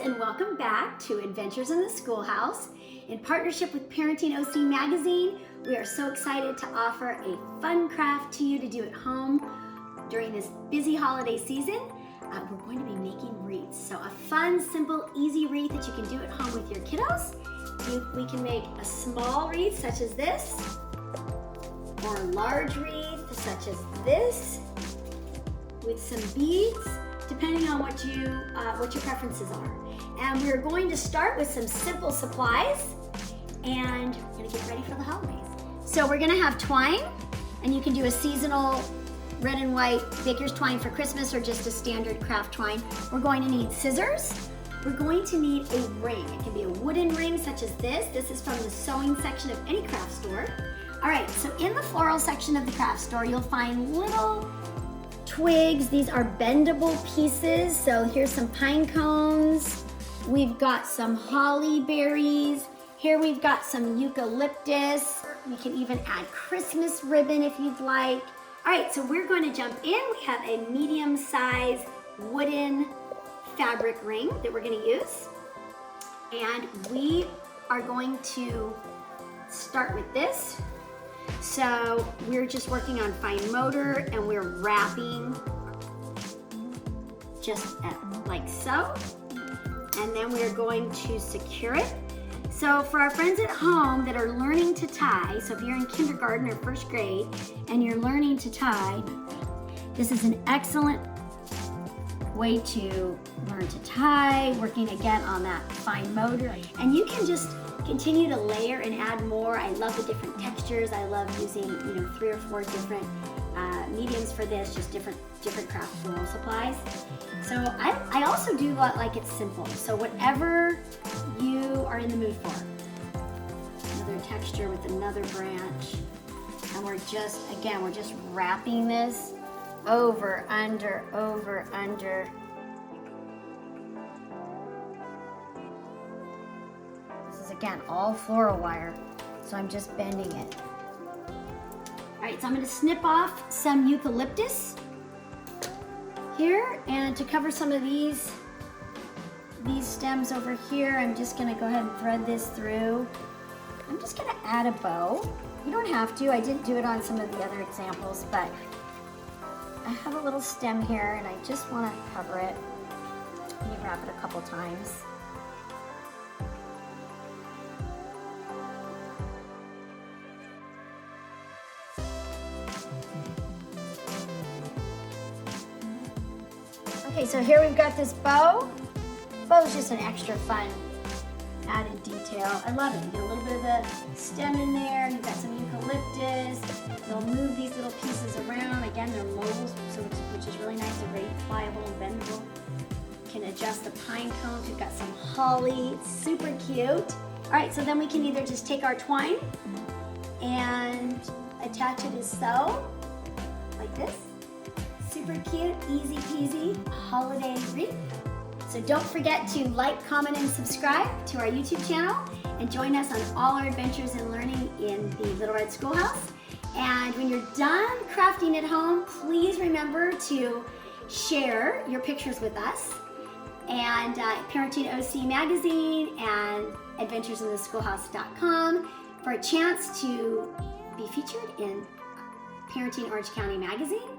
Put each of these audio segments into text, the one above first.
and welcome back to Adventures in the Schoolhouse. In partnership with Parenting OC Magazine, we are so excited to offer a fun craft to you to do at home during this busy holiday season. We're going to be making wreaths. So a fun, simple, easy wreath that you can do at home with your kiddos. We can make a small wreath such as this, or a large wreath such as this, with some beads, depending on what your preferences are. And we're going to start with some simple supplies, and we're gonna get ready for the holidays. So we're gonna have twine, and you can do a seasonal red and white baker's twine for Christmas or just a standard craft twine. We're going to need scissors. We're going to need a ring. It can be a wooden ring such as this. This is from the sewing section of any craft store. All right, so in the floral section of the craft store, you'll find little twigs. These are bendable pieces. So here's some pine cones. We've got some holly berries. Here we've got some eucalyptus. We can even add Christmas ribbon if you'd like. All right, so we're going to jump in. We have a medium-sized wooden fabric ring that we're going to use. And we are going to start with this. So we're just working on fine motor, and we're wrapping just like so. And then we're going to secure it. So for our friends at home that are learning to tie, so if you're in kindergarten or first grade and you're learning to tie, this is an excellent way to learn to tie, working again on that fine motor. And you can just continue to layer and add more. I love the different textures. I love using 3 or 4 different mediums for this, just different craft floral supplies. So I also do like it simple. So whatever you are in the mood for. Another texture with another branch. And we're just wrapping this over, under, over, under. This is again all floral wire, so I'm just bending it. All right, so I'm going to snip off some eucalyptus here, and to cover some of these stems over here, I'm just going to go ahead and thread this through. I'm just going to add a bow. You don't have to. I didn't do it on some of the other examples, but I have a little stem here, and I just want to cover it. Let me wrap it a couple times. Okay, so here we've got this bow. Bow's just an extra fun added detail. I love it. You get a little bit of the stem in there. You've got some eucalyptus. They'll move these little pieces around. Again, they're molded, which is really nice. They're very pliable and bendable. You can adjust the pine cones. We've got some holly. It's super cute. All right, so then we can either just take our twine and attach it as so, like this. Super cute, easy peasy holiday wreath. So don't forget to like, comment, and subscribe to our YouTube channel, and join us on all our adventures and learning in the Little Red Schoolhouse. And when you're done crafting at home, please remember to share your pictures with us and Parenting OC Magazine and AdventuresInTheSchoolhouse.com for a chance to be featured in Parenting Orange County Magazine,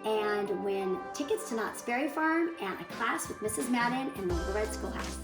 and win tickets to Knott's Berry Farm and a class with Mrs. Madden in the Little Red Schoolhouse.